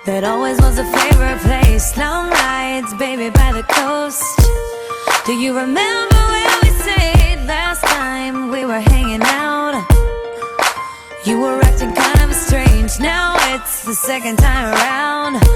That always was a favorite place. Long nights, baby, by the coast. Do you remember where we stayed last time we were hanging out? You were acting kind of strange. Now it's the second time around.